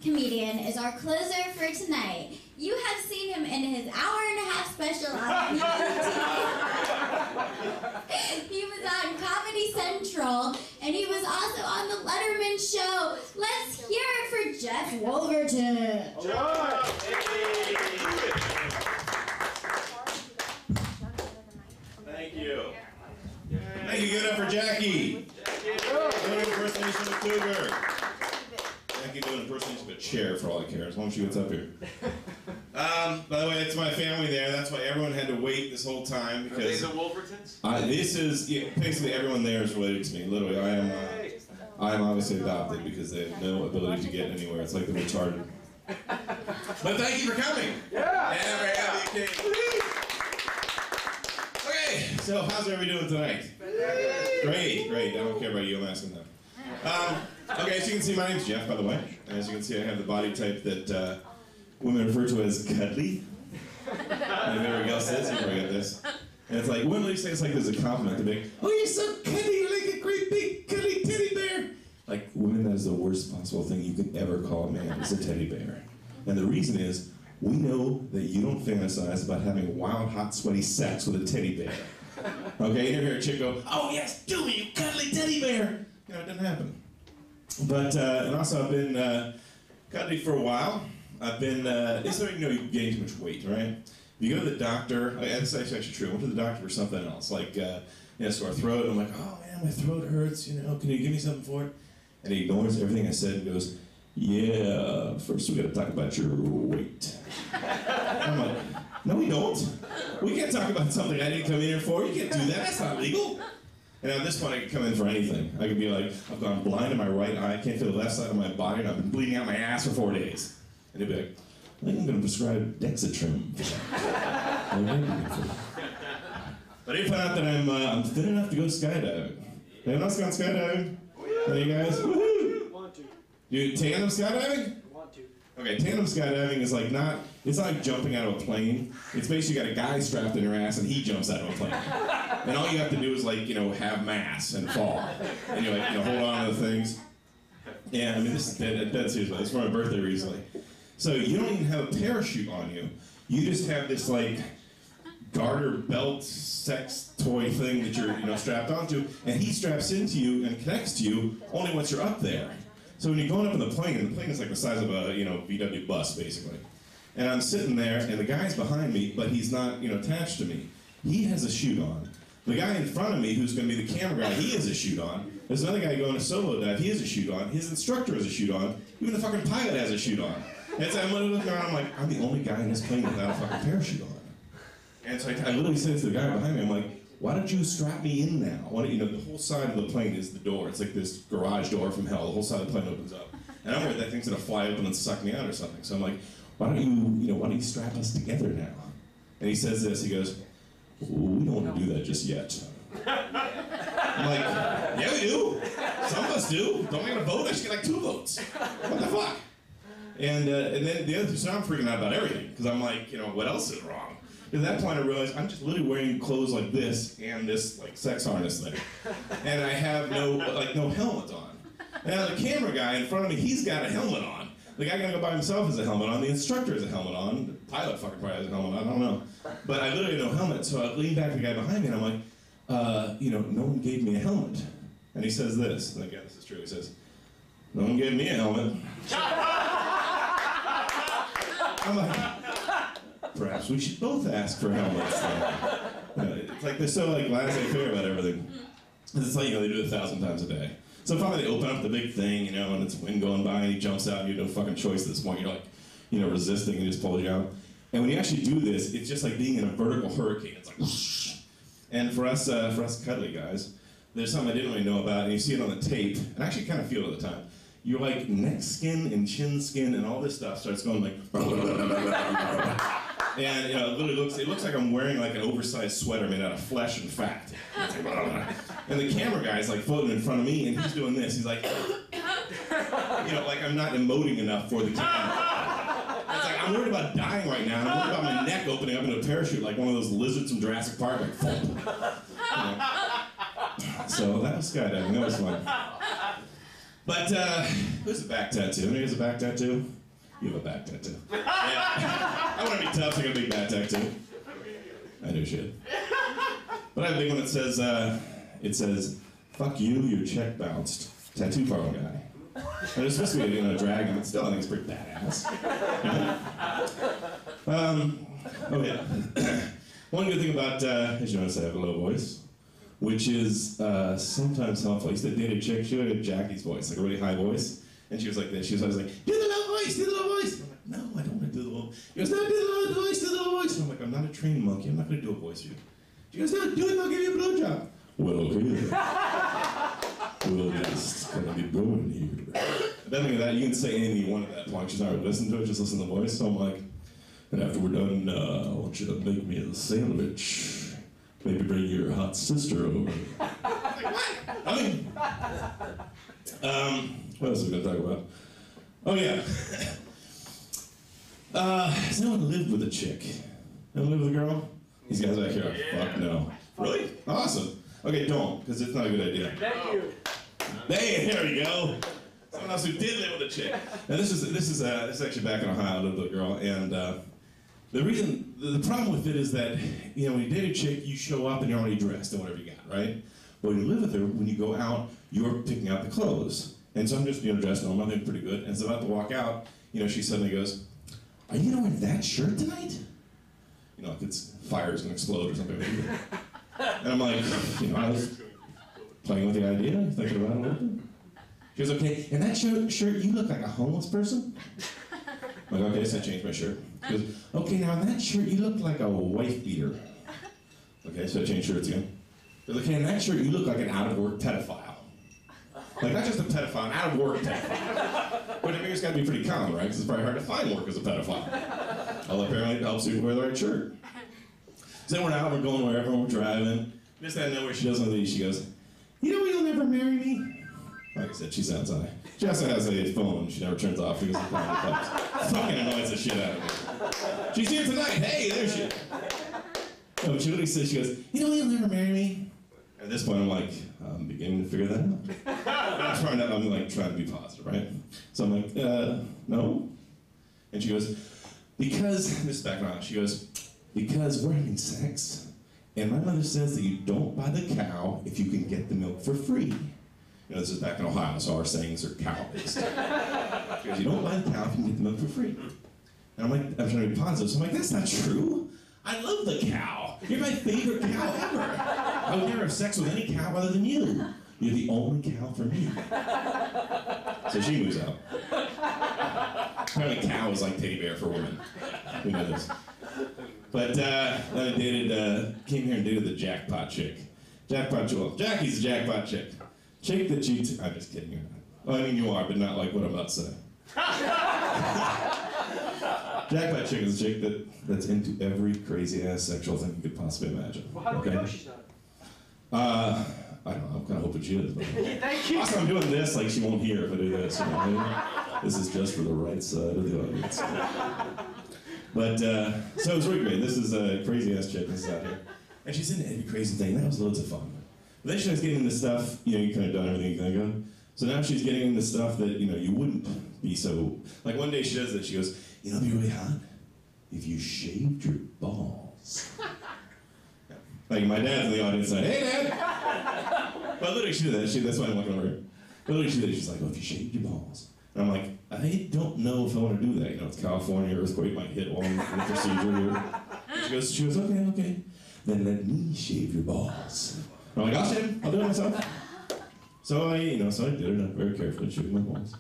comedian is our closer for tonight. You have seen him in his hour-and-a-half special on BET. He was on Comedy Central, and he was also on The Letterman Show. Let's hear it for Jeff Wolverton. Thank you. Thank you. Give it up for Jackie. Doing impersonation of Cougar. Jackie doing impersonation of a chair for all it cares. Why don't you what's up here? By the way, it's my family there. That's why everyone had to wait this whole time. Because are they the Wolvertons? This is basically everyone there is related to me. Literally, I am obviously adopted because they have no ability to get anywhere. It's like they're retarded. But thank you for coming. Yeah. And we're happy you came. Okay, so how's everybody doing tonight? Great. I don't care about you. I'm asking them. Okay, as you can see, my name's Jeff, by the way. And as you can see, I have the body type that women refer to as cuddly. And everybody else says, you probably got this. And it's like, women really say it's like there's a compliment. They're like, oh, you're so cuddly, you're like a great big cuddly teddy bear. Like, women, that is the worst possible thing you could ever call a man, is a teddy bear. And the reason is, we know that you don't fantasize about having wild, hot, sweaty sex with a teddy bear. Okay, you never hear a chick go, oh yes, do me, you cuddly teddy bear. You know, it doesn't happen. But, and also I've been cuddly for a while. I've been, it's so you know you gain too much weight, right? If you go to the doctor, that's actually true. I went to the doctor for something else, like, sore throat. I'm like, oh man, my throat hurts, can you give me something for it? And he ignores everything I said and goes, yeah, first we gotta talk about your weight. I'm like, no we don't. We can't talk about something I didn't come in here for. You can't do that, that's not legal. And at this point I could come in for anything. I could be like, I've gone blind in my right eye, I can't feel the left side of my body, and I've been bleeding out my ass for 4 days. And they'd be like, I think I'm gonna prescribe Dexatrim. But I found out that I'm thin enough to go skydiving. Anyone else gone skydiving? Any of you guys? Woohoo! Want to. You tandem skydiving? Want to. Okay, tandem skydiving is like it's not like jumping out of a plane. It's basically you got a guy strapped in your ass and he jumps out of a plane. And all you have to do is like, have mass and fall. And you're like, hold on to the things. Yeah, I mean, this is dead serious. It's for my birthday recently. So you don't even have a parachute on you. You just have this like garter belt sex toy thing that you're strapped onto, and he straps into you and connects to you only once you're up there. So when you're going up in the plane is like the size of a VW bus basically. And I'm sitting there, and the guy's behind me, but he's not attached to me. He has a chute on. The guy in front of me, who's going to be the camera guy, he has a chute on. There's another guy going a solo dive, he has a chute on. His instructor has a chute on. Even the fucking pilot has a chute on. And so I'm looking around, I'm like, I'm the only guy in this plane without a fucking parachute on. And so I literally said to the guy behind me, I'm like, why don't you strap me in now? Why don't the whole side of the plane is the door. It's like this garage door from hell. The whole side of the plane opens up. And I'm worried that thing's gonna fly open and suck me out or something. So I'm like, why don't you strap us together now? And he says this, he goes, we don't want to do that just yet. I'm like, yeah we do. Some of us do. Don't we get a vote? I should get like 2 votes. What the fuck? And then the other thing, so I'm freaking out about everything. Because I'm like, what else is wrong? At that point I realized I'm just literally wearing clothes like this and this like sex harness thing. And I have no helmet on. And now the camera guy in front of me, he's got a helmet on. The guy gonna go by himself has a helmet on, the instructor has a helmet on, the pilot fucking probably has a helmet on, I don't know. But I literally have no helmet, so I lean back to the guy behind me and I'm like, no one gave me a helmet. And he says this, and again this is true, he says, no one gave me a helmet. I'm like, perhaps we should both ask for helmets. It's like they're so like laissez-faire about everything. It's like they do it 1,000 times a day. So finally they open up the big thing, and it's wind going by, and he jumps out, and you have no fucking choice at this point. You're like, resisting, and he just pulls you out. And when you actually do this, it's just like being in a vertical hurricane. It's like whoosh. And for us cuddly guys, there's something I didn't really know about, and you see it on the tape, and I actually kind of feel it at the time. Your like neck skin and chin skin and all this stuff starts going like and it looks like I'm wearing like an oversized sweater made out of flesh and fat. And the camera guy's like floating in front of me and he's doing this. He's like like I'm not emoting enough for the camera. It's like I'm worried about dying right now, and I'm worried about my neck opening up into a parachute like one of those lizards from Jurassic Park, like So that was skydiving, that was fun. But who's a back tattoo? Anybody has a back tattoo? You have a back tattoo. Yeah. I want to be tough, so I got a big back tattoo. I do shit. But I have a big one that says, "Fuck you, your check bounced." Tattoo parlor guy. And it's supposed to be a dragon, but still I think it's pretty badass. Oh yeah. One good thing about, as you notice, I have a low voice, which is sometimes helpful. I used to date a chick, she had Jackie's voice, like a really high voice, and she was like this. She was always like, "Do the low voice, do the low voice." And I'm like, "No, I don't want to do the low." She goes, "No, do the low voice, do the low voice." And I'm like, "I'm not a trained monkey. I'm not going to do a voice for you." She goes, "No, do it. I'll give you a blowjob." Well, okay. We'll just kind of be going here. But then that, you can say anything you want at that point. She's not really listening to it, just listen to the voice. So I'm like, "And after we're done, I want you to make me a sandwich. Maybe bring your hot sister over." Like, what? I mean, what else are we going to talk about? Oh, yeah. Has anyone lived with a chick? Anyone lived with a girl? These guys back here are, fuck no. Really? Awesome. Okay, don't, because it's not a good idea. Thank you. There you go. Someone else who did live with a chick. Now this is actually back in Ohio. I lived with a girl, and the problem with it is that when you date a chick, you show up and you're already dressed in whatever you got, right? But when you live with her, when you go out, you're picking out the clothes. And so I'm just dressed normal, I think pretty good. And so about to walk out, she suddenly goes, "Are you wearing that shirt tonight?" Like it's fire's gonna explode or something. And I'm like, I was playing with the idea, thinking about it a little bit. She goes, "Okay, in that shirt, you look like a homeless person." I'm like, "Okay," so I changed my shirt. She goes, "Okay, now in that shirt, you look like a wife beater." Okay, so I changed shirts again. She goes, "Okay, in that shirt, you look like an out-of-work pedophile." Like, not just a pedophile, an out-of-work pedophile. But I mean, it's got to be pretty common, right? Because it's probably hard to find work as a pedophile. Although apparently it helps you wear the right shirt. So then we're out, we're going wherever, we're driving. Just out of nowhere, she does one of these. She goes, "You'll never marry me." Like I said, she sounds high. She also has a phone she never turns off because of the pops. Fucking annoys the shit out of me. "She's here tonight. Hey, there she is." No, but she literally says, she goes, "You'll never marry me." At this point, I'm like, I'm beginning to figure that out. I'm trying to be positive, right? So I'm like, "No." And she goes, "Because," this is back on, she goes, "Because we're having sex, and my mother says that you don't buy the cow if you can get the milk for free." This is back in Ohio, so our sayings are cow-based. She goes, "You don't buy the cow if you can get the milk for free." And I'm like, I'm trying to be positive, so I'm like, "That's not true. I love the cow. You're my favorite cow ever. I would never have sex with any cow other than you. You're the only cow for me." So she moves out. Apparently cow is like teddy bear for women. Who knows? But then I came here and dated the jackpot chick. Jackie's a jackpot chick. Chick that cheats. I'm just kidding. You're not. Well, I mean, you are, but not like what I'm about to say. Jackpot chick is a chick that's into every crazy-ass sexual thing you could possibly imagine. Well, how do we know she's not? I don't know. I'm kind of hoping she is. But Thank you. also, I'm doing this like she won't hear if I do this. This is just for the right side of the audience. But, so it was really great. This is a crazy-ass chick. This is out here. And she's into every crazy thing. That was loads of fun. But then she was getting into stuff, you kind of done everything you think of. So now she's getting into stuff that, you wouldn't be so... Like one day she does this, she goes, "It'd be really hot if you shaved your balls." Like my dad's in the audience like, "Hey, Dad!" But literally she did that. That's why I'm looking over her. But literally she did it. She's like, "Oh, if you shaved your balls." And I'm like, I don't know if I want to do that. It's California, earthquake might hit while I'm in the procedure here. She goes, okay. Then let me shave your balls. I'm like, I'll shave them. I'll do it myself. So I did it. I'm very carefully shaving my balls.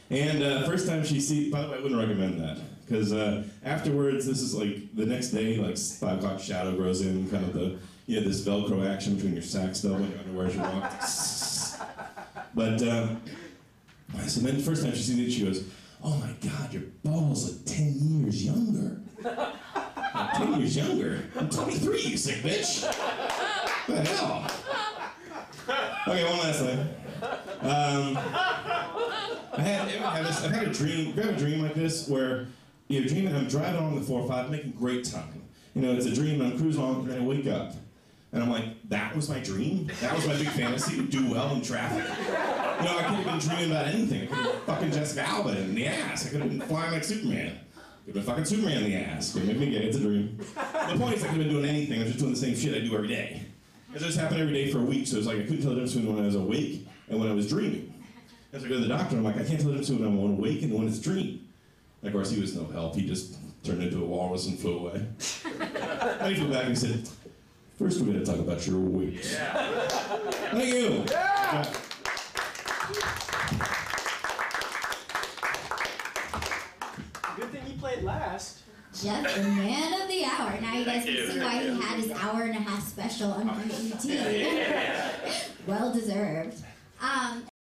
And first time she by the way, I wouldn't recommend that. Because afterwards, this is like the next day, like 5 o'clock shadow grows in, kind of this Velcro action between your sack stub and your underwear as you walk. But, so then the first time she sees it, she goes, "Oh my God, your balls look 10 years younger." Like, 10 years younger? I'm 23, you sick bitch. What the hell? Okay, one last thing. I've had a dream. You have a dream like this where you're dreaming I'm driving along the 405, making great time. It's a dream, I'm cruising along, and then I wake up. And I'm like, that was my dream? That was my big fantasy, to do well in traffic? You know, I could have been dreaming about anything. I could have been fucking Jessica Alba in the ass. I could have been flying like Superman. Could have been fucking Superman in the ass. Could make me gay, it's a dream. The point is I could have been doing anything. I was just doing the same shit I do every day. It just happened every day for a week, so it was like I couldn't tell the difference between when I was awake and when I was dreaming. As I go to the doctor, I'm like, I can't tell the difference between when I'm awake and when it's dream. And of course, he was no help. He just turned into a walrus and flew away. And he flew back and he said, first we're going to talk about your weight. Yeah. Thank you. Yeah. Good thing he played last. Jeff, the man of the hour. Now you guys can see why he had his hour and a half special on BET. Well deserved.